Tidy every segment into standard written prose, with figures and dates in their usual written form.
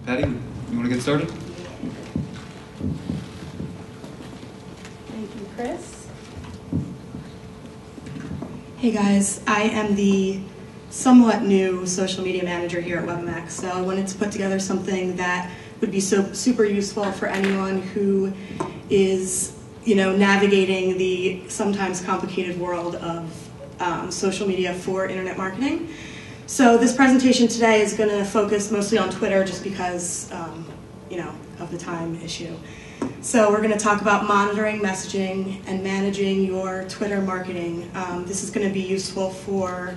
Patty, you want to get started? Thank you, Chris. Hey guys, I am the somewhat new social media manager here at WebiMax, so I wanted to put together something that would be super useful for anyone who is, navigating the sometimes complicated world of social media for internet marketing. So this presentation today is going to focus mostly on Twitter just because, of the time issue. So we're going to talk about monitoring, messaging, and managing your Twitter marketing. This is going to be useful for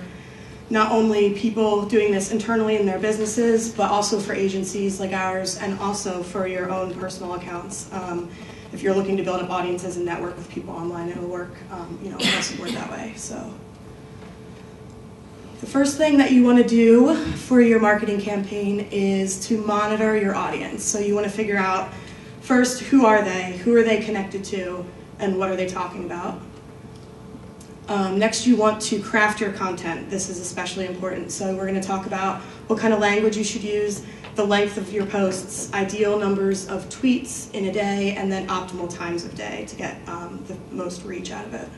not only people doing this internally in their businesses, but also for agencies like ours, and also for your own personal accounts. If you're looking to build up audiences and network with people online, it'll work, across the board that way. So the first thing that you want to do for your marketing campaign is to monitor your audience. So you want to figure out first, who are they connected to, and what are they talking about? Next, you want to craft your content. This is especially important. So we're going to talk about what kind of language you should use, the length of your posts, ideal numbers of tweets in a day, and then optimal times of day to get the most reach out of it.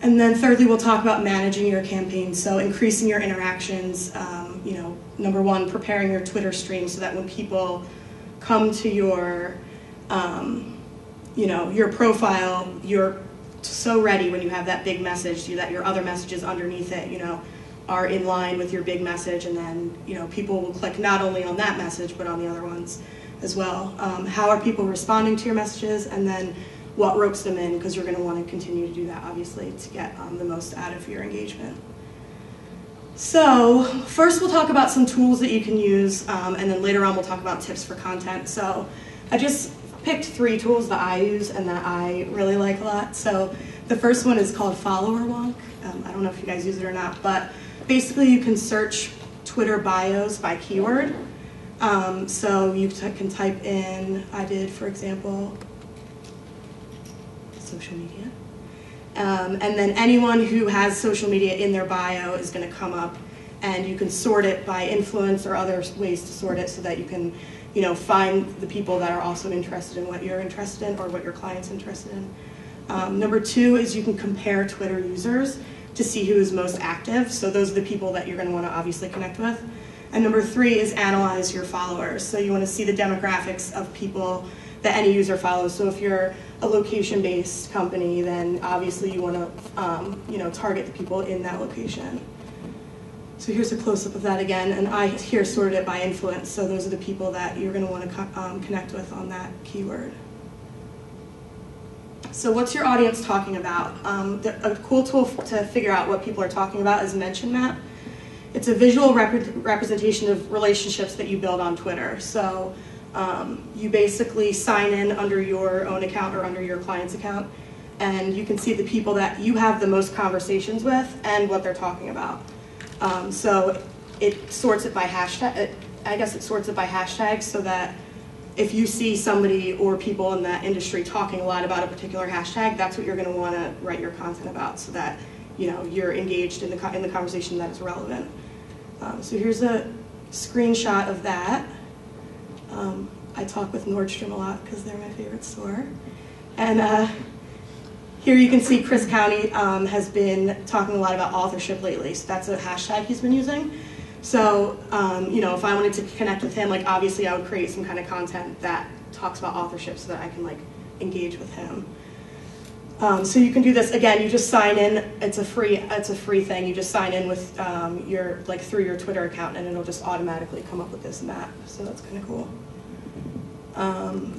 And then thirdly, we'll talk about managing your campaign. So increasing your interactions, number one, preparing your Twitter stream so that when people come to your, your profile, you're so ready when you have that big message, that your other messages underneath it, are in line with your big message, and then, people will click not only on that message, but on the other ones as well. How are people responding to your messages, and then what ropes them in, because you're going to want to continue to do that, obviously, to get the most out of your engagement. So first we'll talk about some tools that you can use, and then later on we'll talk about tips for content. So I just picked 3 tools that I use and that I really like a lot. So the first one is called Followerwonk. I don't know if you guys use it or not, but basically you can search Twitter bios by keyword. So you can type in, I did, for example, social media. And then anyone who has social media in their bio is going to come up, and you can sort it by influence or other ways to sort it so that you can, find the people that are also interested in what you're interested in or what your client's interested in. Number 2 is you can compare Twitter users to see who is most active. So those are the people that you're going to want to obviously connect with. And number 3 is analyze your followers. So you want to see the demographics of people that any user follows. So if you're a location-based company, then obviously you want to, target the people in that location. So here's a close-up of that again, and I here sorted it by influence. So those are the people that you're going to want to connect with on that keyword. So what's your audience talking about? A cool tool to figure out what people are talking about is Mention Map. It's a visual representation of relationships that you build on Twitter. So you basically sign in under your own account or under your client's account, and you can see the people that you have the most conversations with and what they're talking about. So it sorts it by hashtag. I guess it sorts it by hashtags so that if you see somebody or people in that industry talking a lot about a particular hashtag, that's what you're going to want to write your content about, so that you're engaged in the conversation that is relevant. So here's a screenshot of that. I talk with Nordstrom a lot because they're my favorite store. And here you can see Chris Countey has been talking a lot about authorship lately. So that's a hashtag he's been using. So, if I wanted to connect with him, obviously I would create some kind of content that talks about authorship so that I can, engage with him. So you can do this, again, you just sign in. It's a free thing. You just sign in with through your Twitter account, and it'll just automatically come up with this map. So that's kind of cool.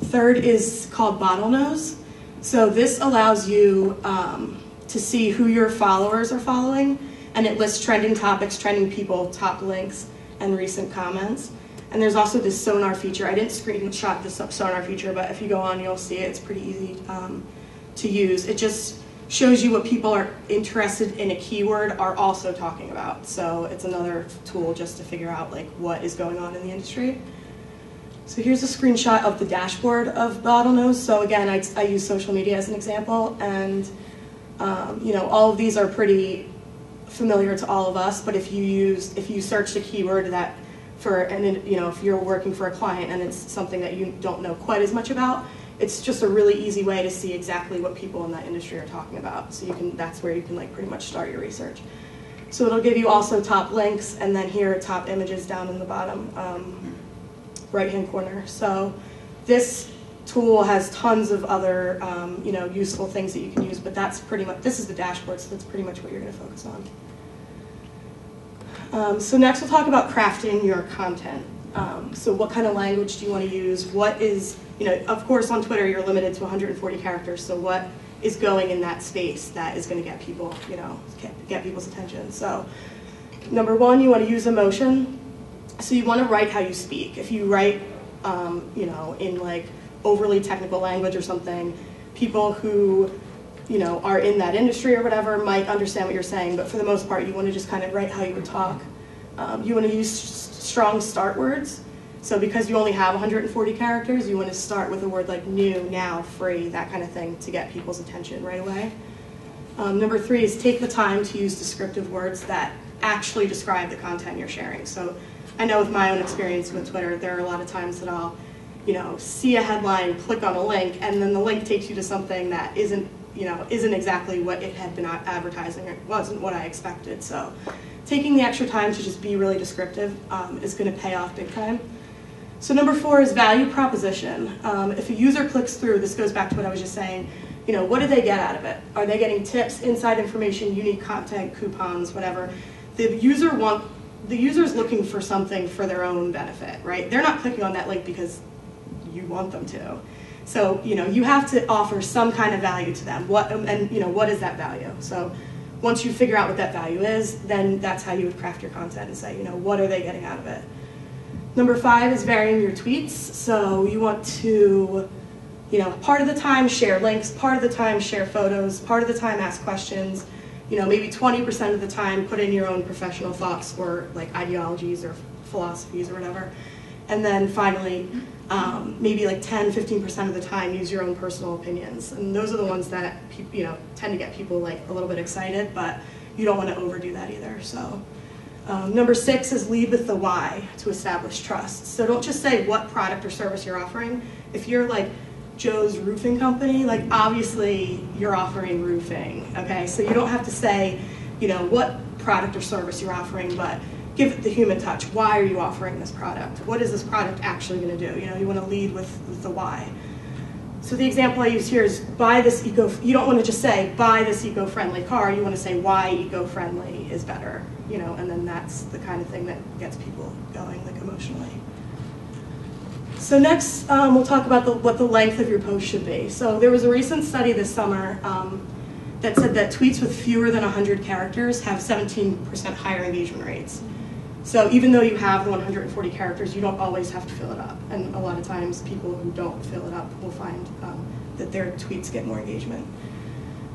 Third is called Bottlenose. So this allows you to see who your followers are following, and it lists trending topics, trending people, top links, and recent comments. And there's also this sonar feature. I didn't screenshot this sonar feature, but if you go on, you'll see it. It's pretty easy to use. It just shows you what people are interested in a keyword are also talking about. So it's another tool just to figure out what is going on in the industry. So here's a screenshot of the dashboard of Bottlenose. So again, I use social media as an example, and all of these are pretty familiar to all of us. But if you search the keyword that if you're working for a client and it's something that you don't know quite as much about, it's just a really easy way to see exactly what people in that industry are talking about. So that's where you can like pretty much start your research. So it'll give you also top links, and then here are top images down in the bottom right-hand corner. So this tool has tons of other useful things that you can use, but that's pretty much, this is the dashboard, so that's pretty much what you're going to focus on. So next we'll talk about crafting your content. So what kind of language do you want to use? What is, of course on Twitter you're limited to 140 characters, so what is going in that space that is going to get people, get people's attention? So number one, you want to use emotion. So you want to write how you speak. If you write, in like overly technical language or something, people who, are in that industry or whatever might understand what you're saying, but for the most part, you want to just kind of write how you would talk. You want to use strong start words. So because you only have 140 characters, you want to start with a word like new, now, free, that kind of thing to get people's attention right away. Number three is take the time to use descriptive words that actually describe the content you're sharing. So I know with my own experience with Twitter, there are a lot of times that I'll, see a headline, click on a link, and then the link takes you to something that isn't exactly what it had been advertising. It wasn't what I expected. So taking the extra time to just be really descriptive is going to pay off big time. So number four is value proposition. If a user clicks through, this goes back to what I was just saying, what do they get out of it? Are they getting tips, inside information, unique content, coupons, whatever? The user's looking for something for their own benefit, right? They're not clicking on that link because you want them to. So, you have to offer some kind of value to them. What is that value? So once you figure out what that value is, then that's how you would craft your content and say, what are they getting out of it? Number five is varying your tweets. So you want to, part of the time share links, part of the time share photos, part of the time ask questions, maybe 20% of the time put in your own professional thoughts or like ideologies or philosophies or whatever. And then finally, maybe like 10-15% of the time use your own personal opinions. And those are the ones that tend to get people like a little bit excited, but you don't want to overdo that either. So number six is lead with the why to establish trust. So don't just say what product or service you're offering. If you're like Joe's roofing company, like obviously you're offering roofing, okay? So you don't have to say, what product or service you're offering, but give it the human touch. Why are you offering this product? What is this product actually going to do? You want to lead with the why. So the example I use here is you don't want to just say, buy this eco-friendly car. You want to say why eco-friendly is better, and then that's the kind of thing that gets people going, like emotionally. So next, we'll talk about what the length of your post should be. So there was a recent study this summer that said that tweets with fewer than 100 characters have 17% higher engagement rates. So even though you have the 140 characters, you don't always have to fill it up. And a lot of times people who don't fill it up will find that their tweets get more engagement.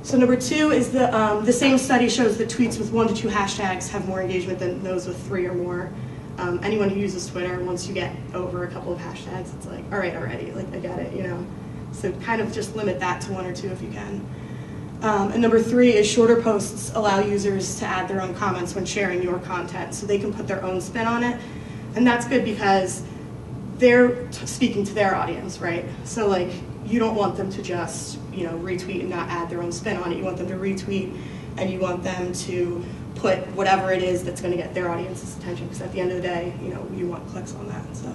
So number two is the same study shows that tweets with 1 to 2 hashtags have more engagement than those with 3 or more. Anyone who uses Twitter, once you get over a couple of hashtags, it's like, all right, already, like I get it, So kind of just limit that to 1 or 2 if you can. And number three is shorter posts allow users to add their own comments when sharing your content, so they can put their own spin on it. And that's good because they're speaking to their audience, right? So like, you don't want them to just, retweet and not add their own spin on it. You want them to retweet, and you want them to put whatever it is that's going to get their audience's attention, because at the end of the day, you want clicks on that. So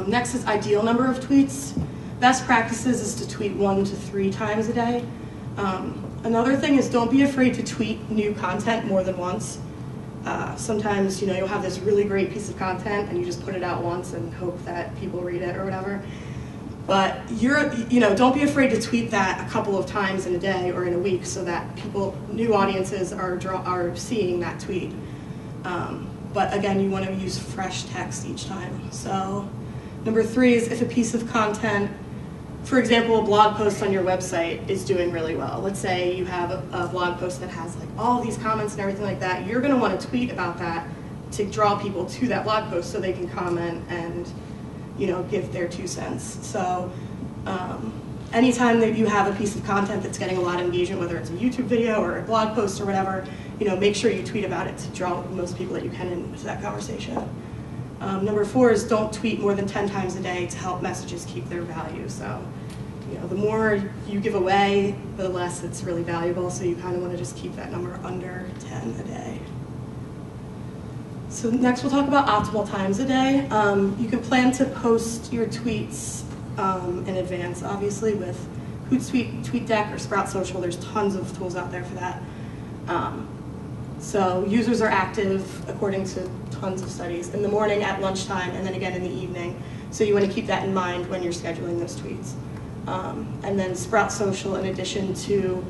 next is ideal number of tweets. Best practices is to tweet 1 to 3 times a day. Another thing is don't be afraid to tweet new content more than once. Sometimes you'll have this really great piece of content and you just put it out once and hope that people read it or whatever. But don't be afraid to tweet that a couple of times in a day or in a week so that new audiences are seeing that tweet. But again, you want to use fresh text each time. So number 3 is if a piece of content, for example, a blog post on your website is doing really well. Let's say you have a blog post that has like all these comments and everything like that. You're going to want to tweet about that to draw people to that blog post so they can comment and give their 2 cents. So anytime that you have a piece of content that's getting a lot of engagement, whether it's a YouTube video or a blog post or whatever, make sure you tweet about it to draw the most people that you can into that conversation. Number 4 is don't tweet more than 10 times a day to help messages keep their value. So, the more you give away, the less it's really valuable. So you kind of want to just keep that number under 10 a day. So next we'll talk about optimal times a day. You can plan to post your tweets in advance, obviously, with Hootsuite, TweetDeck, or Sprout Social. There's tons of tools out there for that. So users are active, according to tons of studies, in the morning, at lunchtime, and then again in the evening. So you want to keep that in mind when you're scheduling those tweets. And then Sprout Social, in addition to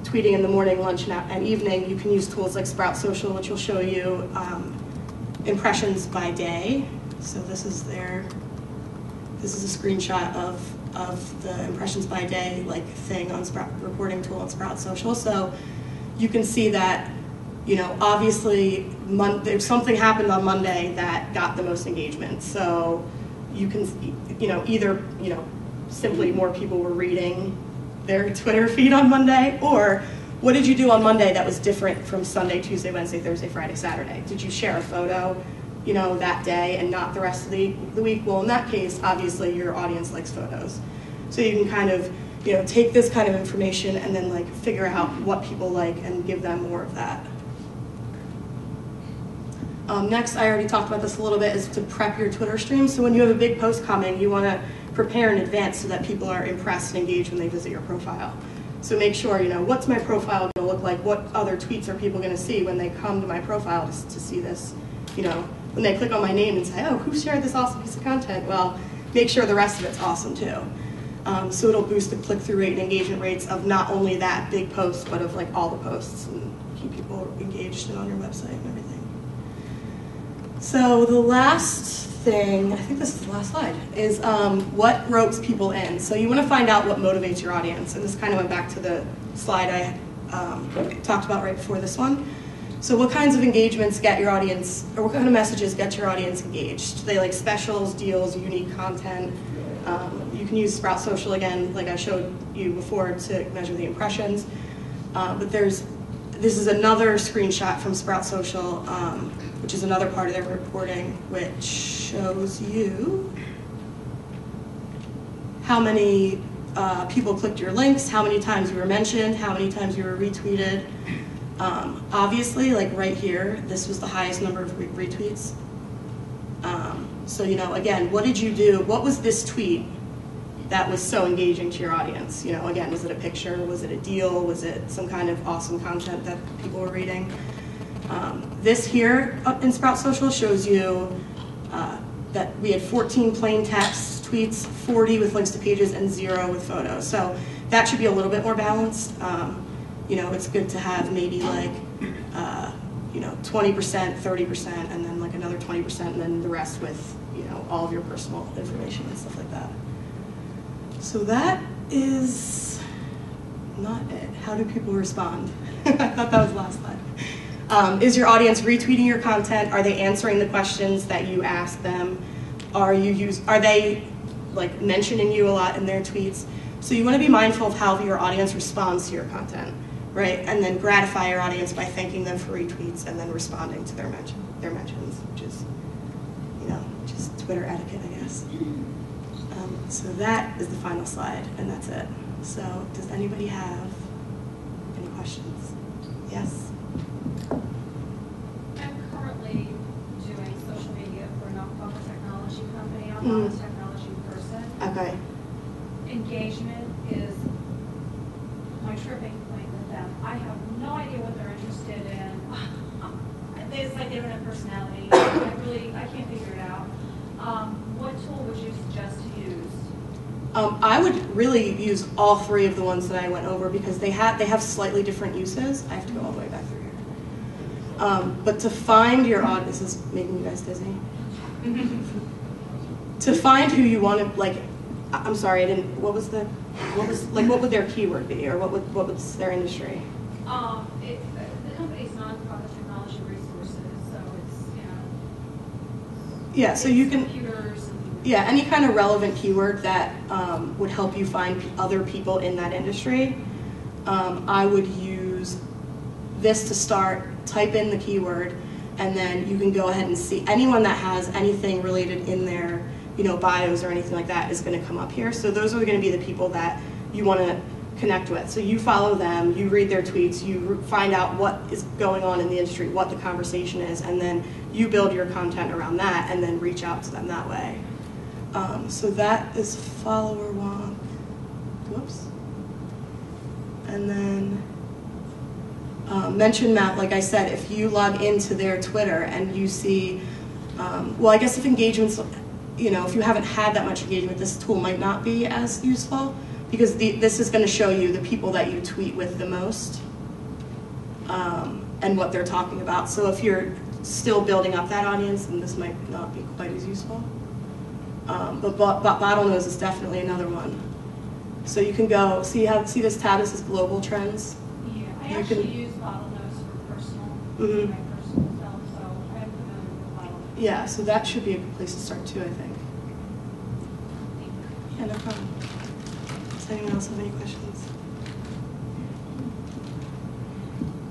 tweeting in the morning, lunch, and evening, you can use tools like Sprout Social, which will show you impressions by day. So this is a screenshot of the impressions by day thing on Sprout reporting tool on Sprout Social. So you can see that, obviously something happened on Monday that got the most engagement. So you can, either, simply more people were reading their Twitter feed on Monday, or what did you do on Monday that was different from Sunday, Tuesday, Wednesday, Thursday, Friday, Saturday? Did you share a photo, that day and not the rest of the week? Well, in that case, obviously your audience likes photos. So you can kind of, take this kind of information and then figure out what people like and give them more of that. Next, I already talked about this a little bit, is to prep your Twitter stream. So when you have a big post coming, you want to prepare in advance so that people are impressed and engaged when they visit your profile. So make sure, what's my profile going to look like? What other tweets are people going to see when they come to my profile to see this? When they click on my name and say, oh, who shared this awesome piece of content? Well, make sure the rest of it's awesome too. So it'll boost the click-through rate and engagement rates of not only that big post, but of all the posts, and keep people engaged and on your website and everything. So the last thing, I think this is the last slide, is what ropes people in. So you want to find out what motivates your audience. And this kind of went back to the slide I talked about right before this one. So what kinds of engagements get your audience, or what kind of messages get your audience engaged? Do they like specials, deals, unique content? You can use Sprout Social again, like I showed you before, to measure the impressions. But this is another screenshot from Sprout Social, which is another part of their reporting, which shows you how many people clicked your links, how many times you were mentioned, how many times you were retweeted. Obviously, right here, this was the highest number of retweets. So, again, what did you do? What was this tweet that was so engaging to your audience? Again, was it a picture? Was it a deal? Was it some kind of awesome content that people were reading? This here in Sprout Social shows you that we had 14 plain text tweets, 40 with links to pages, and 0 with photos. So that should be a little bit more balanced. It's good to have maybe 20%, 30%, and then another 20%, and then the rest with, all of your personal information and stuff like that. So that is not it. How do people respond? I thought that was the last slide. Is your audience retweeting your content? Are they answering the questions that you ask them? Are they mentioning you a lot in their tweets? So you want to be mindful of how your audience responds to your content, right? And then gratify your audience by thanking them for retweets and then responding to their mentions, which is, just Twitter etiquette, I guess. So that is the final slide, and that's it. So does anybody have any questions? Yes? I'm currently doing social media for a nonprofit technology company. I'm not a technology person. Okay. Engagement is my tripping point with them. I have no idea what they're interested in. It's like they don't have personality. I can't figure it out. What tool would you suggest to use? I would really use all 3 of the ones that I went over, because they have slightly different uses. I have to go all the way back through here. But to find your audience, this is making you guys dizzy. To find who you want to, I'm sorry, I didn't, what would their keyword be, or what was their industry? The company's nonprofit technology resources, so it's, yeah, so you can, computers. yeah, any kind of relevant keyword that would help you find other people in that industry. I would use this to start, type in the keyword, and then you can go ahead and see anyone that has anything related in their bios or anything like that is going to come up here. So those are going to be the people that you want to connect with. So you follow them, you read their tweets, you find out what is going on in the industry, what the conversation is, and then you build your content around that and then reach out to them that way. So that is Followerwonk. Whoops. And then mention map, like I said, if you log into their Twitter and you see, well, I guess if engagements, if you haven't had that much engagement, this tool might not be as useful, because this is going to show you the people that you tweet with the most and what they're talking about. So if you're still building up that audience, then this might not be quite as useful. But Bottlenose is definitely another one. So you can go, see this tab, this is global trends. Yeah, I actually use Bottlenose for personal, my personal self, so I'm familiar with Bottlenose. Yeah, so that should be a good place to start too, I think. Yeah, no problem. Does anyone else have any questions?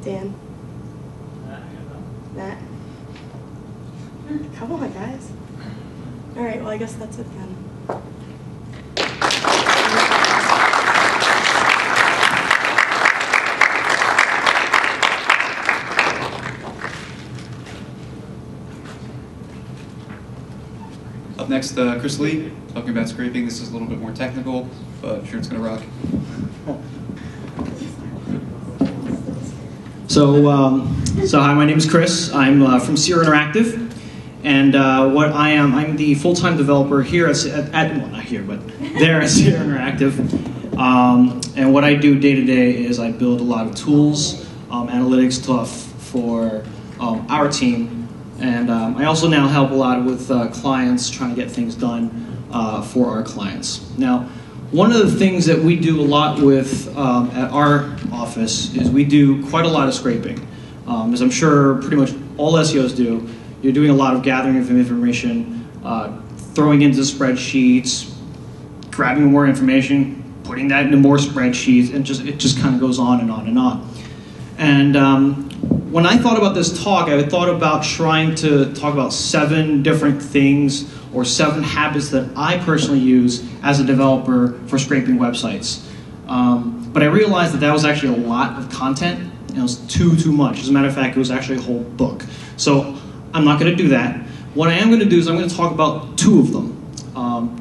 Dan? Matt? Come on, guys. All right, well, I guess that's it then. Up next, Chris Lee, talking about scraping. This is a little bit more technical, but I'm sure it's going to rock. So hi, my name is Chris. I'm from Seer Interactive. And what I'm the full-time developer here well, not here, but there at Seer Interactive. And what I do day to day is I build a lot of tools, analytics stuff for our team. And I also now help a lot with clients trying to get things done for our clients. Now, one of the things that we do a lot with at our office is we do quite a lot of scraping. As I'm sure pretty much all SEOs do. You're doing a lot of gathering of information, throwing into spreadsheets, grabbing more information, putting that into more spreadsheets, and it just kind of goes on and on and on. And when I thought about this talk, I thought about trying to talk about 7 different things or 7 habits that I personally use as a developer for scraping websites. But I realized that was actually a lot of content, and it was too much. As a matter of fact, it was actually a whole book. So I'm not going to do that. What I am going to do is I'm going to talk about 2 of them.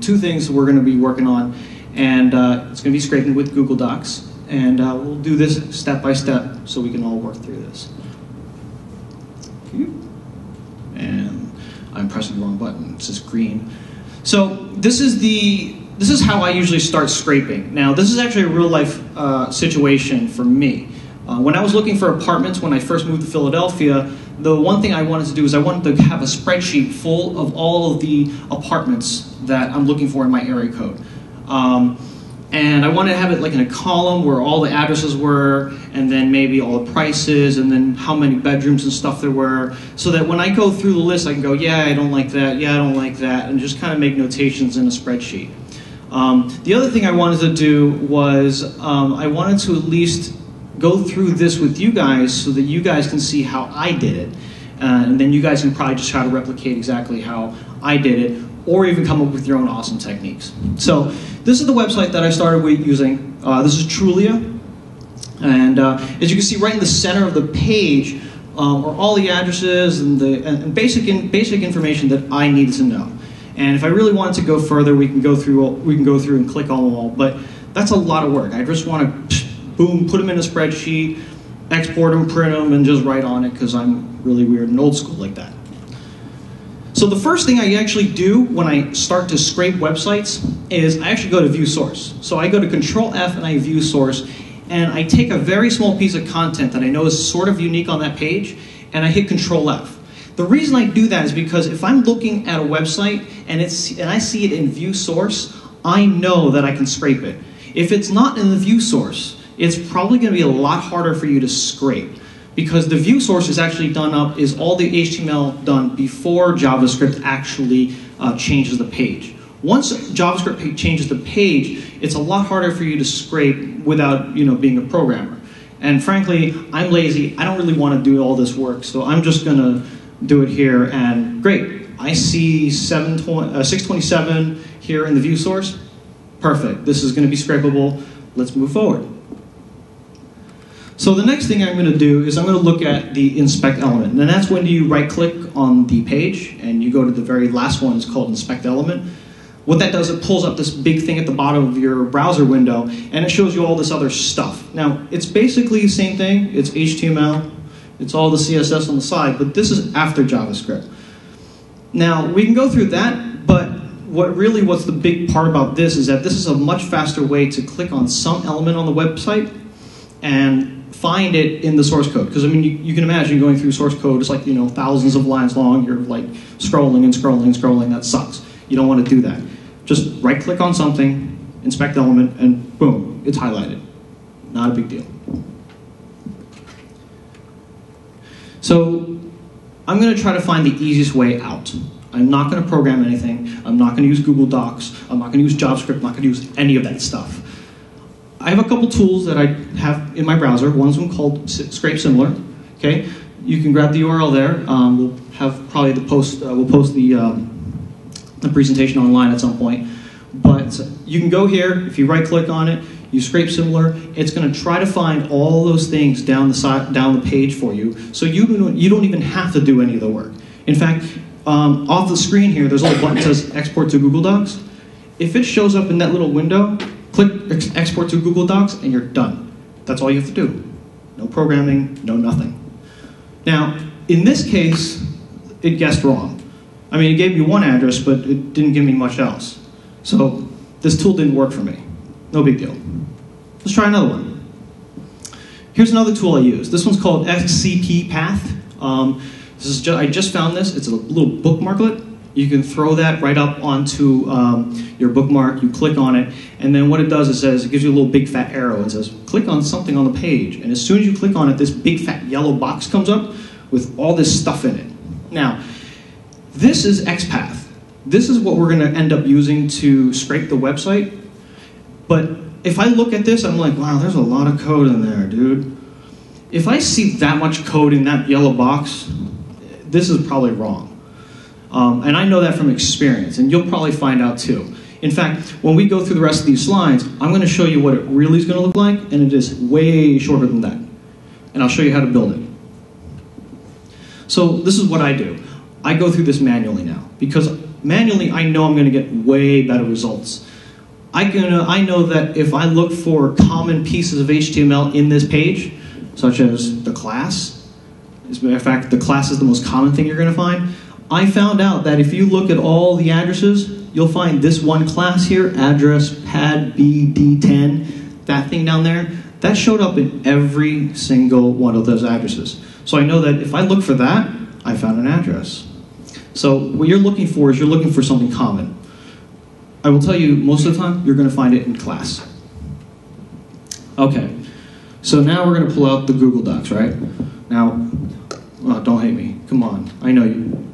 2 things we're going to be working on, and it's going to be scraping with Google Docs, and we'll do this step by step so we can all work through this. And I'm pressing the wrong button. It says green. So this is how I usually start scraping. Now this is actually a real life situation for me. When I was looking for apartments when I first moved to Philadelphia, the one thing I wanted to do is I wanted to have a spreadsheet full of all of the apartments that I'm looking for in my area code. And I wanted to have it like in a column where all the addresses were, and then maybe all the prices, and then how many bedrooms and stuff there were, so that when I go through the list, I can go, yeah, I don't like that, yeah, I don't like that, and just kind of make notations in a spreadsheet. The other thing I wanted to do was I wanted to at least go through this with you guys so that you guys can see how I did it. And then you guys can probably just try to replicate exactly how I did it, or even come up with your own awesome techniques. So this is the website that I started with using. This is Trulia. And as you can see right in the center of the page are all the addresses and basic information that I needed to know. And if I really wanted to go further, we can go through and click on them all. But that's a lot of work. I just want to boom, put them in a spreadsheet, export them, print them, and just write on it because I'm really weird and old school like that. So the first thing I actually do when I start to scrape websites is I actually go to view source. So I go to Control F and I view source, and I take a very small piece of content that I know is sort of unique on that page, and I hit Control F. The reason I do that is because if I'm looking at a website and I see it in view source, I know that I can scrape it. If it's not in the view source, it's probably going to be a lot harder for you to scrape, because the view source is actually is all the HTML done before JavaScript actually changes the page. Once JavaScript changes the page, it's a lot harder for you to scrape without being a programmer. And frankly, I'm lazy. I don't really want to do all this work, so I'm just going to do it here. And great, I see 627 here in the view source. Perfect. This is going to be scrapable. Let's move forward. So the next thing I'm going to do is I'm going to look at the inspect element. And that's when you right-click on the page and you go to the very last one. It's called inspect element. What that does, it pulls up this big thing at the bottom of your browser window, and it shows you all this other stuff. Now, it's basically the same thing. It's HTML. It's all the CSS on the side, but this is after JavaScript. Now, we can go through that, but what's the big part about this is that this is a much faster way to click on some element on the website and find it in the source code. Because, I mean, you can imagine going through source code. It's like, thousands of lines long. You're like scrolling and scrolling and scrolling. That sucks. You don't want to do that. Just right-click on something, inspect element, and boom, it's highlighted. Not a big deal. So I'm going to try to find the easiest way out. I'm not going to program anything. I'm not going to use Google Docs. I'm not going to use JavaScript. I'm not going to use any of that stuff. I have a couple tools that I have in my browser. One of them called Scrape Similar. Okay, you can grab the URL there. We'll have probably the post. We'll post the presentation online at some point. But you can go here. If you right-click on it, you scrape Similar. It's going to try to find all those things down the page for you, so you don't even have to do any of the work. In fact, off the screen here, there's a little button that says Export to Google Docs. If it shows up in that little window, click Export to Google Docs, and you're done. That's all you have to do. No programming, no nothing. Now, in this case, it guessed wrong. I mean, it gave me one address, but it didn't give me much else. So this tool didn't work for me. No big deal. Let's try another one. Here's another tool I use. This one's called XCP Path. I just found this. It's a little bookmarklet. You can throw that right up onto your bookmark. You click on it, and then what it does is it gives you a little big fat arrow and says, click on something on the page. And as soon as you click on it, this big fat yellow box comes up with all this stuff in it. Now, this is XPath. This is what we're going to end up using to scrape the website. But if I look at this, I'm like, wow, there's a lot of code in there, dude. If I see that much code in that yellow box, this is probably wrong. And I know that from experience, and you'll probably find out too. In fact, when we go through the rest of these slides, I'm going to show you what it really is going to look like, and it is way shorter than that. And I'll show you how to build it. So this is what I do. I go through this manually now, because manually I know I'm going to get way better results. I know that if I look for common pieces of HTML in this page, such as the class, as a matter of fact, the class is the most common thing you're going to find. I found out that if you look at all the addresses, you'll find this one class here, address pad BD10, that thing down there, that showed up in every single one of those addresses. So I know that if I look for that, I found an address. So what you're looking for is you're looking for something common. I will tell you, most of the time, you're going to find it in class. Okay, so now we're going to pull out the Google Docs, right? Now, oh, don't hate me. Come on, I know you.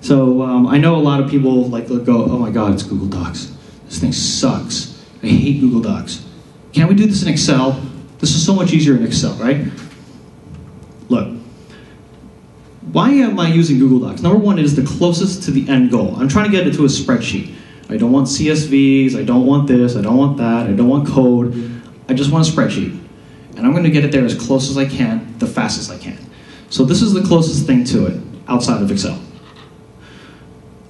So I know a lot of people like go, oh my God, it's Google Docs. This thing sucks. I hate Google Docs. Can't we do this in Excel? This is so much easier in Excel, right? Look. Why am I using Google Docs? Number one, it is the closest to the end goal. I'm trying to get it to a spreadsheet. I don't want CSVs, I don't want this, I don't want that, I don't want code. I just want a spreadsheet. And I'm going to get it there as close as I can, the fastest I can. So this is the closest thing to it, outside of Excel.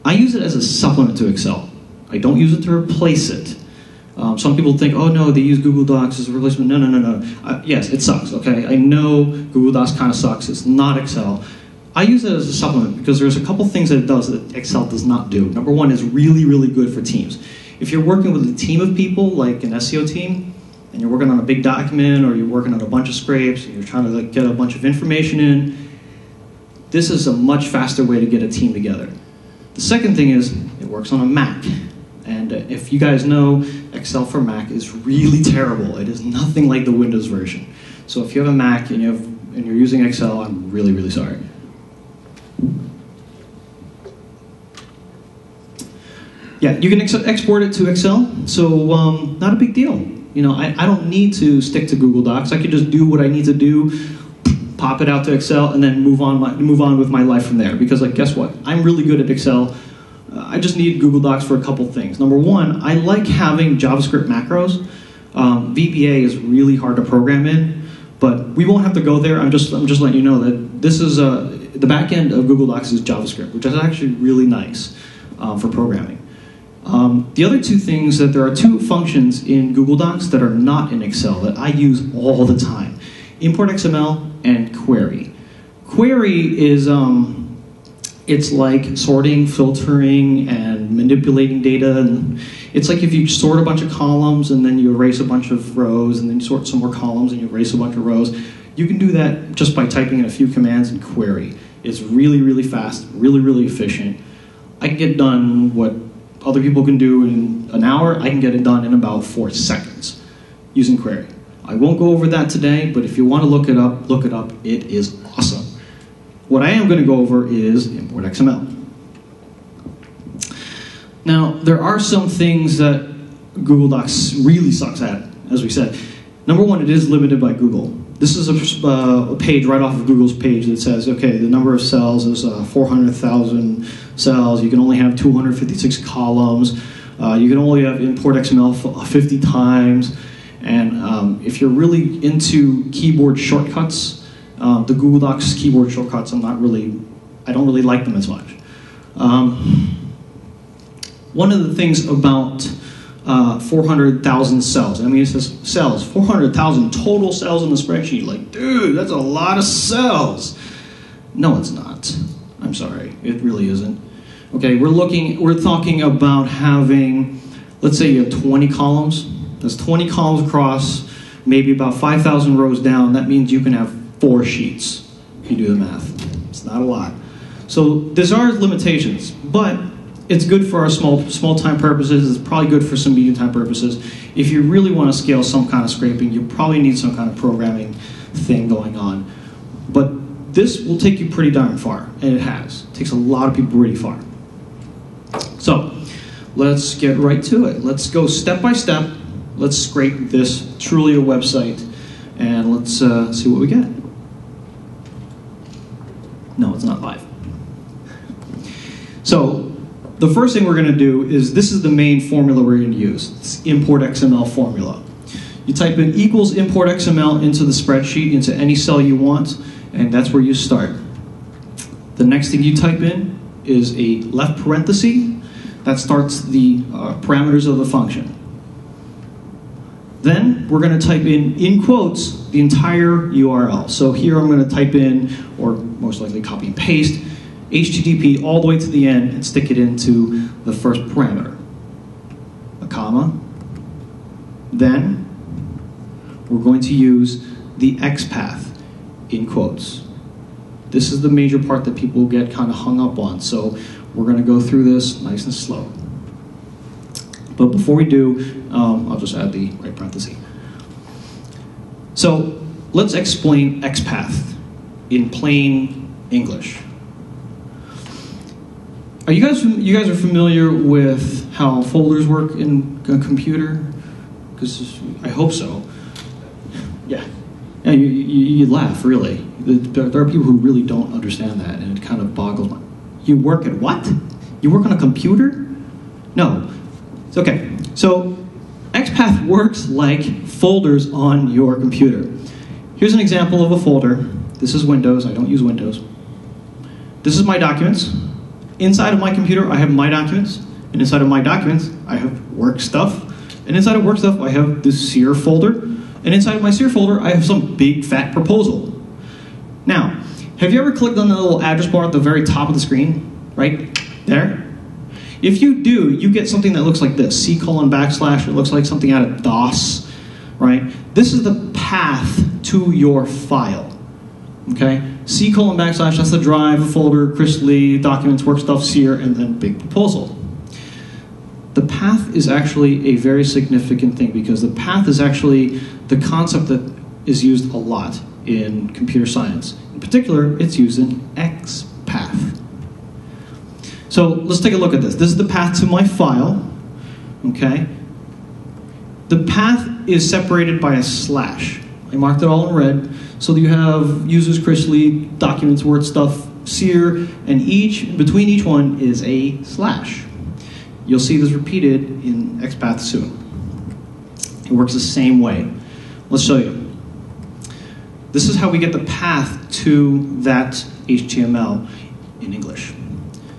I use it as a supplement to Excel. I don't use it to replace it. Some people think, oh no, they use Google Docs as a replacement. No, no, no, no. Yes, it sucks, okay? I know Google Docs kind of sucks. It's not Excel. I use it as a supplement because there's a couple things that it does that Excel does not do. Number one, is really, really good for teams. If you're working with a team of people, like an SEO team, and you're working on a big document, or you're working on a bunch of scrapes, and you're trying to get a bunch of information in, this is a much faster way to get a team together. The second thing is, it works on a Mac. And if you guys know, Excel for Mac is really terrible. It is nothing like the Windows version. So if you have a Mac and you're using Excel, I'm really, really sorry. Yeah, you can export it to Excel, so not a big deal. You know, I don't need to stick to Google Docs. I could just do what I need to do, pop it out to Excel, and then move on with my life from there. Because, like, guess what? I'm really good at Excel. I just need Google Docs for a couple things. Number one, I like having JavaScript macros. VBA is really hard to program in, but we won't have to go there. I'm just letting you know that this is the back end of Google Docs is JavaScript, which is actually really nice for programming. The other two things, that there are two functions in Google Docs that are not in Excel that I use all the time: import XML and query. Query is it's like sorting, filtering, and manipulating data. And it's like if you sort a bunch of columns and then you erase a bunch of rows, and then you sort some more columns and you erase a bunch of rows. You can do that just by typing in a few commands in query. It's really, really fast, really, really efficient. I can get done what other people can do in an hour. I can get it done in about 4 seconds using query. I won't go over that today, but if you want to look it up, look it up. It is awesome. What I am going to go over is import XML. Now, there are some things that Google Docs really sucks at, as we said. Number one, it is limited by Google. This is a page right off of Google's page that says, okay, the number of cells is 400,000 cells. You can only have 256 columns. You can only have import XML 50 times. And if you're really into keyboard shortcuts, the Google Docs keyboard shortcuts, I don't really like them as much. One of the things about 400,000 cells, I mean, it says cells, 400,000 total cells in the spreadsheet. Like, dude, that's a lot of cells. No, it's not. I'm sorry, it really isn't. Okay, we're talking about having, let's say you have 20 columns. That's 20 columns across, maybe about 5,000 rows down. That means you can have 4 sheets, if you do the math. It's not a lot. So there are limitations, but it's good for our small time purposes. It's probably good for some medium time purposes. If you really want to scale some kind of scraping, you probably need some kind of programming thing going on. But this will take you pretty darn far, and it has. It takes a lot of people pretty far. So let's get right to it. Let's go step by step. Let's scrape this Trulia website, and let's see what we get. No, it's not live. So the first thing we're going to do is, this is the main formula we're going to use. It's import XML formula. You type in equals import XML into the spreadsheet, into any cell you want, and that's where you start. The next thing you type in is a left parenthesis. That starts the parameters of the function. Then we're going to type in quotes, the entire URL. So here I'm going to type in, or most likely copy and paste, HTTP all the way to the end and stick it into the first parameter. A comma. Then we're going to use the XPath in quotes. This is the major part that people get kind of hung up on. So we're going to go through this nice and slow. But before we do, I'll just add the right parenthesis. So let's explain XPath in plain English. You guys are familiar with how folders work in a computer? Because I hope so. Yeah. Yeah, you laugh, really. There are people who really don't understand that, and it kind of boggles my... You work at what? You work on a computer? No. It's okay. So XPath works like folders on your computer. Here's an example of a folder. This is Windows. I don't use Windows. This is my documents. Inside of my computer, I have my documents. And inside of my documents, I have work stuff. And inside of work stuff, I have this SEER folder. And inside of my SEER folder, I have some big fat proposal. Now, have you ever clicked on the little address bar at the very top of the screen? Right there? If you do, you get something that looks like this. C:\\. It looks like something out of DOS. Right? This is the path to your file. Okay? C:\\, that's the drive, the folder, Chris Lee, documents, work stuff, SEER, and then big proposal. The path is actually a very significant thing, because the path is actually the concept that is used a lot in computer science. In particular, it's used in XPath. So let's take a look at this. This is the path to my file. Okay? The path is separated by a slash. I marked it all in red. So you have users, Chris Lee, documents, Word stuff, SEER, and between each one is a slash. You'll see this repeated in XPath soon. It works the same way. Let's show you. This is how we get the path to that HTML in English.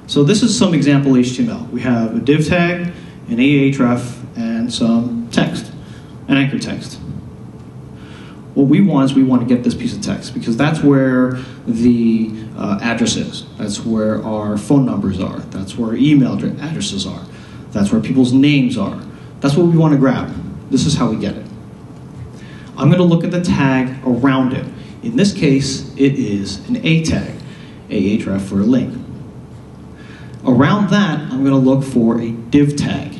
So this is some example HTML. We have a div tag, an ahref, and some text, an anchor text. What we want is we want to get this piece of text because that's where the address is. That's where our phone numbers are. That's where email addresses are. That's where people's names are. That's what we want to grab. This is how we get it. I'm going to look at the tag around it. In this case, it is an A tag, ahref for a link. Around that, I'm going to look for a div tag.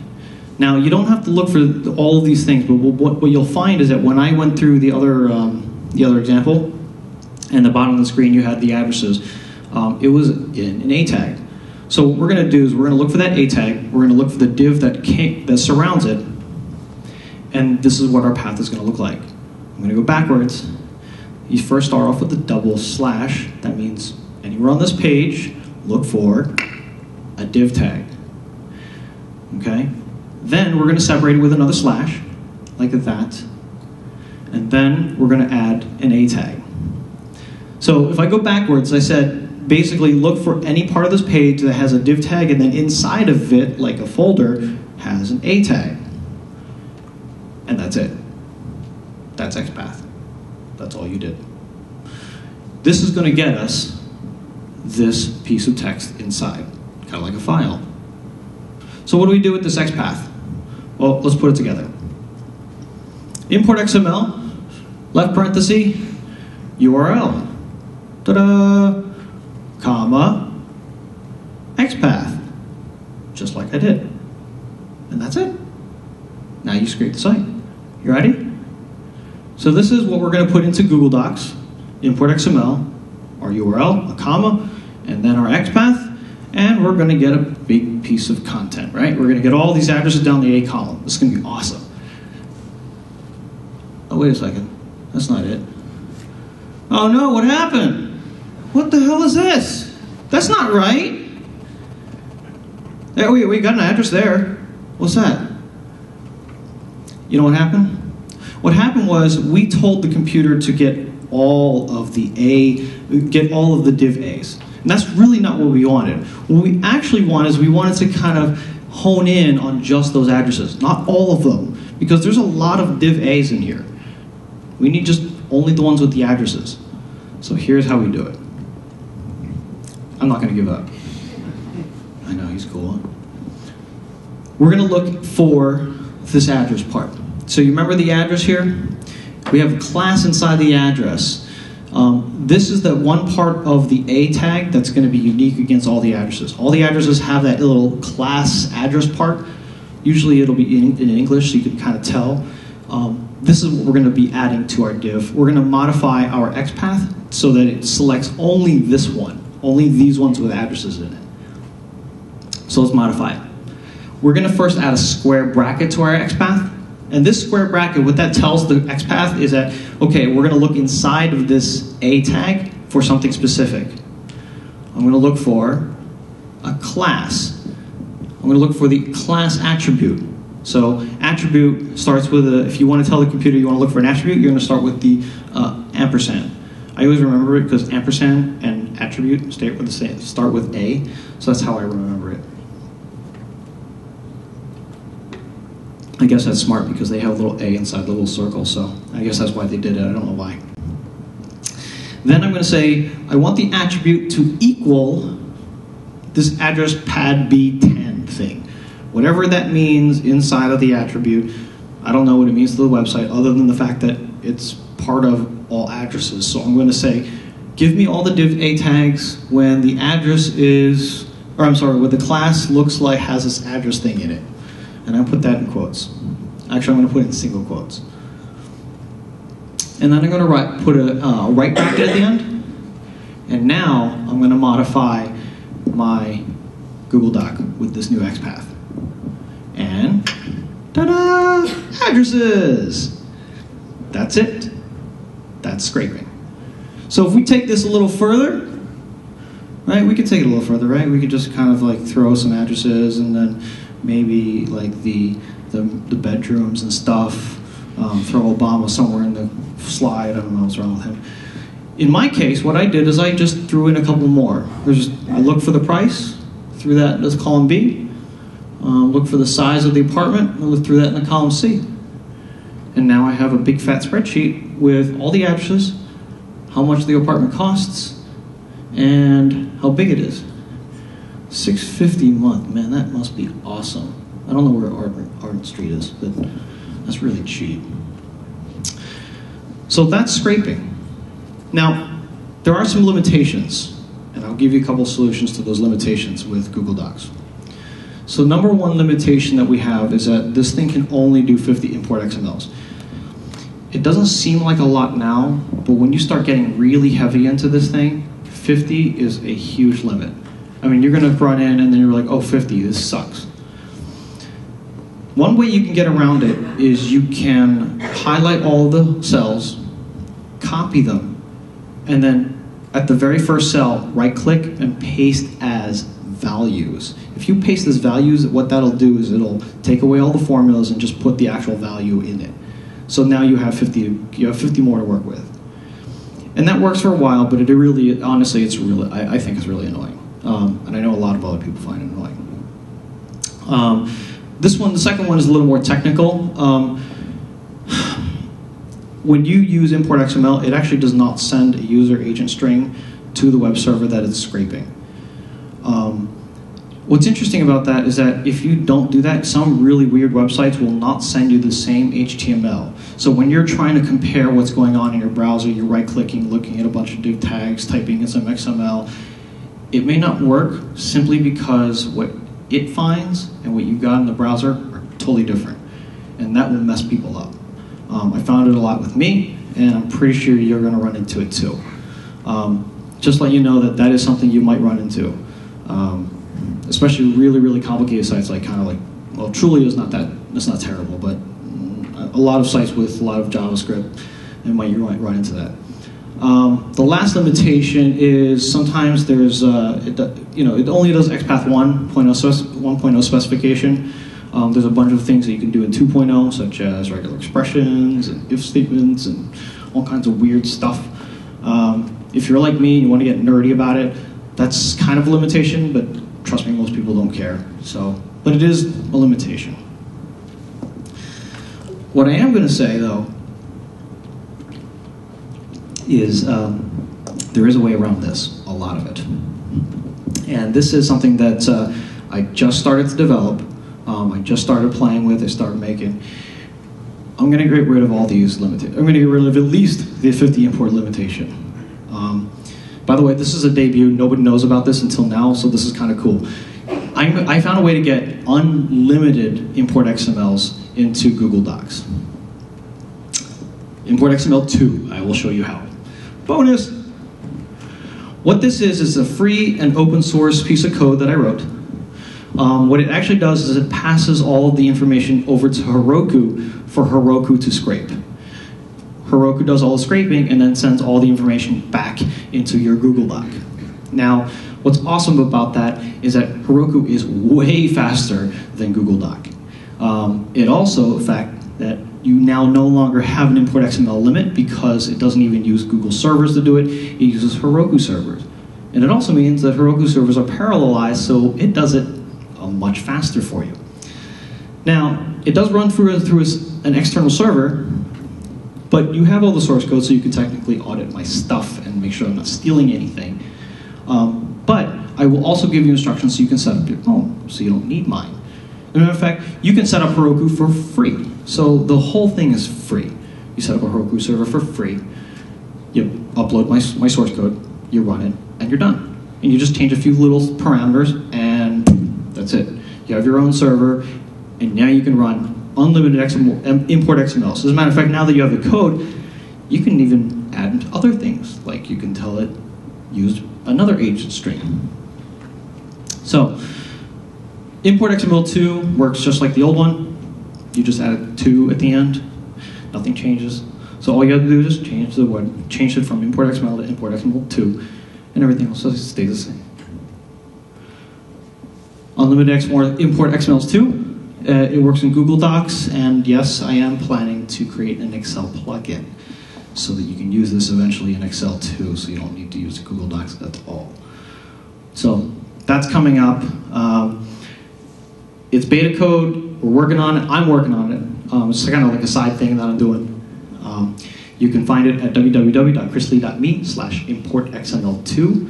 Now, you don't have to look for all of these things, but what you'll find is that when I went through the other example, and the bottom of the screen you had the addresses, it was in an A tag. So what we're going to do is we're going to look for that A tag, we're going to look for the div that surrounds it, and this is what our path is going to look like. I'm going to go backwards. You first start off with a double slash. That means anywhere on this page, look for a div tag. Okay? Then we're going to separate it with another slash, like that. And then we're going to add an A tag. So if I go backwards, I said, basically look for any part of this page that has a div tag, and then inside of it, like a folder, has an A tag. And that's it. That's XPath. That's all you did. This is going to get us this piece of text inside, kind of like a file. So what do we do with this XPath? Well, let's put it together. Import XML, left parenthesis, URL, ta-da, comma, XPath, just like I did. And that's it. Now you scrape the site. You ready? So this is what we're going to put into Google Docs. Import XML, our URL, a comma, and then our XPath, and we're going to get a big piece of content, right? We're going to get all these addresses down the A column. This is going to be awesome. Oh, wait a second. That's not it. Oh no, what happened? What the hell is this? That's not right. There, we got an address there. What's that? You know what happened? What happened was we told the computer to get all of the div A's. And that's really not what we wanted. What we actually wanted is we wanted to kind of hone in on just those addresses, not all of them, because there's a lot of div A's in here. We need just only the ones with the addresses. So here's how we do it. I'm not going to give up. I know, he's cool. We're going to look for this address part. So you remember the address here? We have a class inside the address. This is the one part of the A tag that's going to be unique against all the addresses. All the addresses have that little class address part. Usually it'll be in English, so you can kind of tell. This is what we're going to be adding to our div. We're going to modify our XPath so that it selects only this one, only these ones with addresses in it. So let's modify it. We're going to first add a square bracket to our XPath. And this square bracket, what that tells the XPath is that, okay, we're going to look inside of this A tag for something specific. I'm going to look for a class. I'm going to look for the class attribute. So attribute starts with if you want to tell the computer you want to look for an attribute, you're going to start with the ampersand. I always remember it because ampersand and attribute start with A, so that's how I remember it. I guess that's smart because they have a little A inside the little circle, so I guess that's why they did it. I don't know why. Then I'm going to say, I want the attribute to equal this address pad B10 thing. Whatever that means inside of the attribute, I don't know what it means to the website other than the fact that it's part of all addresses. So I'm going to say, give me all the div A tags when the address is, or I'm sorry, when the class has this address thing in it. And I put that in quotes. Actually, I'm going to put it in single quotes. And then I'm going to put a right bracket at the end. And now I'm going to modify my Google Doc with this new XPath. And ta-da! Addresses! That's it. That's scraping. So if we take this a little further, right, we could take it a little further, right? We could just kind of like throw some addresses and then maybe like the bedrooms and stuff, throw Obama somewhere in the slide. I don't know what's wrong with him. In my case, what I did is I just threw in a couple more. I looked for the price, threw that as column B, looked for the size of the apartment, and threw that in the column C. And now I have a big fat spreadsheet with all the addresses, how much the apartment costs, and how big it is. $650 a month, man, that must be awesome. I don't know where Art Street is, but that's really cheap. So that's scraping. Now, there are some limitations, and I'll give you a couple solutions to those limitations with Google Docs. So number one limitation that we have is that this thing can only do 50 import XMLs. It doesn't seem like a lot now, but when you start getting really heavy into this thing, 50 is a huge limit. I mean, you're going to run in and then you're like, oh, 50, this sucks. One way you can get around it is you can highlight all the cells, copy them, and then at the very first cell, right-click and paste as values. If you paste as values, what that'll do is it'll take away all the formulas and just put the actual value in it. So now you have 50 more to work with. And that works for a while, but it really, honestly, I think it's really annoying. And I know a lot of other people find it annoying. The second one is a little more technical. When you use import XML, it actually does not send a user agent string to the web server that it's scraping. What's interesting about that is that if you don't do that, some really weird websites will not send you the same HTML. So when you're trying to compare what's going on in your browser, you're right-clicking, looking at a bunch of div tags, typing in some XML, it may not work simply because what it finds and what you got in the browser are totally different. And that will mess people up. I found it a lot with me, and I'm pretty sure you're going to run into it too. Just let you know that is something you might run into. Especially really, really complicated sites like well, Trulia is that's not terrible, but a lot of sites with a lot of JavaScript, you might run into that. The last limitation is sometimes there's, it only does XPath 1.0 specification. There's a bunch of things that you can do in 2.0, such as regular expressions and if statements and all kinds of weird stuff. If you're like me and you want to get nerdy about it, that's kind of a limitation, but trust me, most people don't care. But it is a limitation. What I am going to say, though, is there is a way around this, a lot of it. And this is something that I just started to develop. I just started playing with, I started making. I'm going to get rid of all these limitations. I'm going to get rid of at least the 50 import limitation. By the way, this is a debut. Nobody knows about this until now, so this is kind of cool. I found a way to get unlimited import XMLs into Google Docs. Import XML 2, I will show you how. Bonus! What this is a free and open source piece of code that I wrote. What it actually does is it passes all of the information over to Heroku for Heroku to scrape. Heroku does all the scraping and then sends all the information back into your Google Doc. Now, what's awesome about that is that Heroku is way faster than Google Doc. It also, the fact that you now no longer have an import XML limit because it doesn't even use Google servers to do it, it uses Heroku servers. And it also means that Heroku servers are parallelized, so it does it much faster for you. Now, it does run through an external server, but you have all the source code so you can technically audit my stuff and make sure I'm not stealing anything. But I will also give you instructions so you can set up your own, so you don't need mine. As a matter of fact, you can set up Heroku for free. So the whole thing is free. You set up a Heroku server for free, you upload my source code, you run it, and you're done. And you just change a few little parameters, and that's it. You have your own server, and now you can run unlimited import XML. So as a matter of fact, now that you have the code, you can even add other things, like you can tell it use another agent string. So import XML 2 works just like the old one. You just add a 2 at the end. Nothing changes. So all you have to do is just change it from import XML to import XML2, and everything else stays the same. Unlimited import XMLs too. It works in Google Docs, and yes, I am planning to create an Excel plugin so that you can use this eventually in Excel too, so you don't need to use Google Docs at all. So that's coming up. It's beta code. We're working on it. I'm working on it. It's kind of like a side thing that I'm doing. You can find it at www.chrisley.me/importxml2.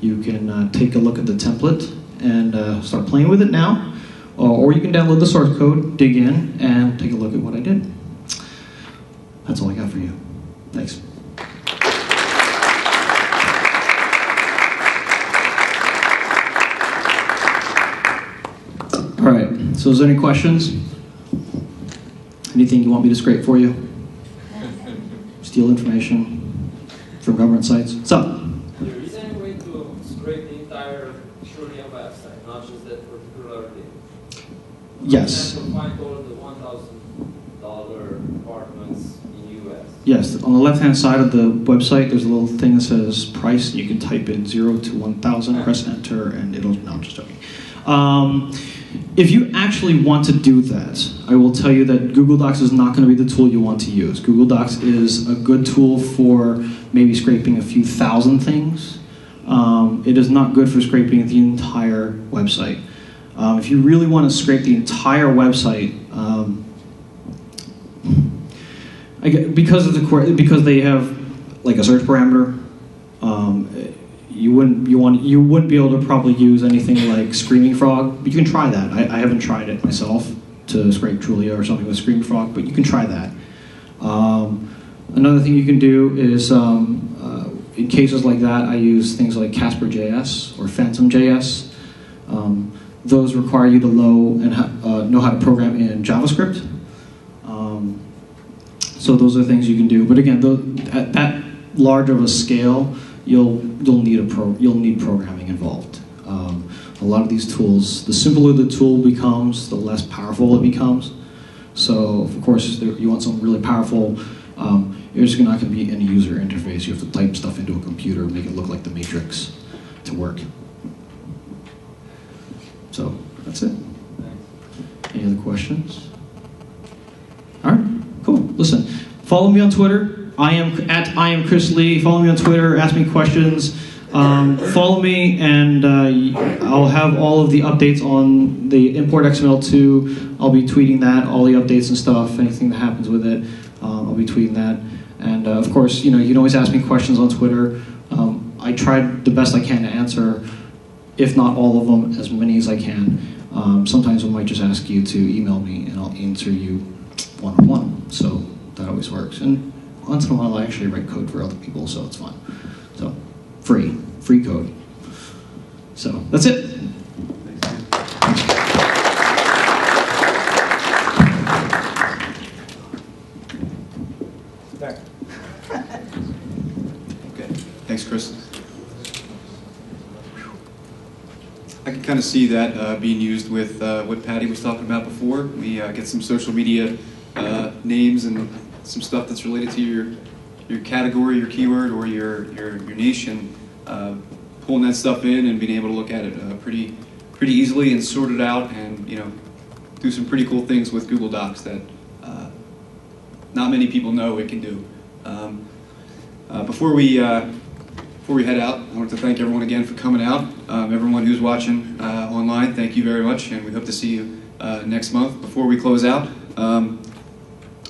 You can take a look at the template and start playing with it now. Or you can download the source code, dig in, and take a look at what I did. That's all I got for you. Thanks. All right, so is there any questions? Anything you want me to scrape for you? Steal information from government sites? What's up? There is any way to scrape the entire Trulia website, not just that particular thing? Yes. For example, find all of the $1,000 apartments in US. Yes, on the left-hand side of the website, there's a little thing that says price. You can type in 0 to 1,000, press enter, and it'll, no, I'm just joking. If you actually want to do that, I will tell you that Google Docs is not going to be the tool you want to use. Google Docs is a good tool for maybe scraping a few thousand things. It is not good for scraping the entire website. If you really want to scrape the entire website, because they have like a search parameter, you wouldn't be able to probably use anything like Screaming Frog. But you can try that. I haven't tried it myself to scrape Trulia or something with Screaming Frog, but you can try that. Another thing you can do is, in cases like that, I use things like Casper.js or Phantom.js. Those require you to know how to program in JavaScript. So those are things you can do. But again, at that large of a scale, you'll need programming involved. A lot of these tools, the simpler the tool becomes, the less powerful it becomes. So of course, you want something really powerful. There's not going to be any user interface. You have to type stuff into a computer, make it look like the Matrix to work. So that's it. Any other questions? All right, cool. Listen, follow me on Twitter. I am Chris Lee. Follow me on Twitter. Ask me questions. Follow me, and I'll have all of the updates on the import XML2. I'll be tweeting that, all the updates and stuff, anything that happens with it. I'll be tweeting that. And of course, you can always ask me questions on Twitter. I tried the best I can to answer, if not all of them, as many as I can. Sometimes I might just ask you to email me, and I'll answer you one-on-one. So that always works. And once in a while, I actually write code for other people, so it's fun. So free code. So that's it. Okay, thanks, Chris. I can kind of see that being used with what Patty was talking about before. We get some social media names and some stuff that's related to your category, your keyword, or your niche, and pulling that stuff in and being able to look at it pretty easily and sort it out, and do some pretty cool things with Google Docs that not many people know it can do. Before we head out, I want to thank everyone again for coming out. Everyone who's watching online, thank you very much, and we hope to see you next month. Before we close out,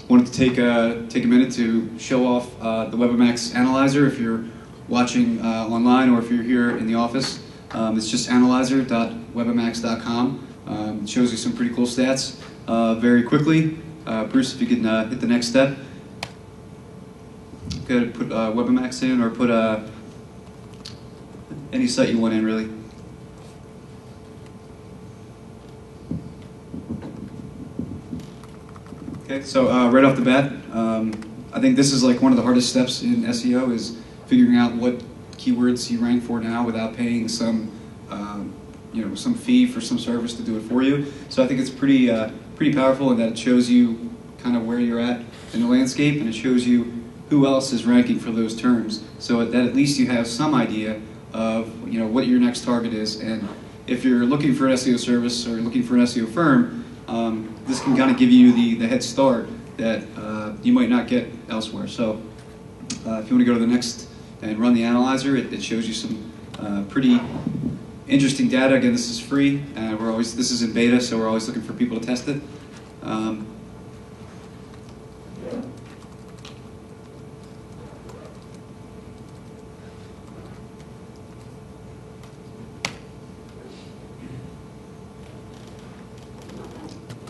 wanted to take a minute to show off the WebiMax Analyzer. If you're watching online or if you're here in the office, it's just analyzer.webimax.com. It shows you some pretty cool stats very quickly. Bruce, if you could hit the next step. Go ahead, put WebiMax in, or put any site you want in, really. Okay, so right off the bat, I think this is like one of the hardest steps in SEO, is figuring out what keywords you rank for now without paying some some fee for some service to do it for you. So I think it's pretty powerful in that it shows you kind of where you're at in the landscape, and it shows you who else is ranking for those terms, so that at least you have some idea of what your next target is. And if you're looking for an SEO service or looking for an SEO firm, this can kind of give you the head start that you might not get elsewhere. So if you want to go to the next and run the analyzer, it shows you some pretty interesting data. Again, this is free. This is in beta, so we're always looking for people to test it.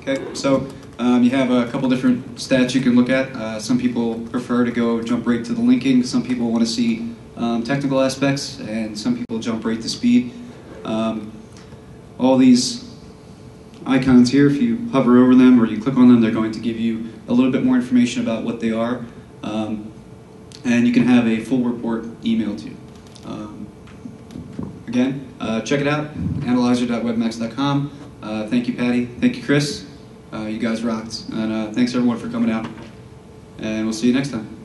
Okay, so you have a couple different stats you can look at. Some people prefer to jump right to the linking. Some people want to see technical aspects, and some people jump right to speed. All these icons here, if you hover over them or you click on them, they're going to give you a little bit more information about what they are. And you can have a full report emailed to you. Again, check it out, analyzer.webmax.com. Thank you, Patty. Thank you, Chris. You guys rocked. And thanks, everyone, for coming out. And we'll see you next time.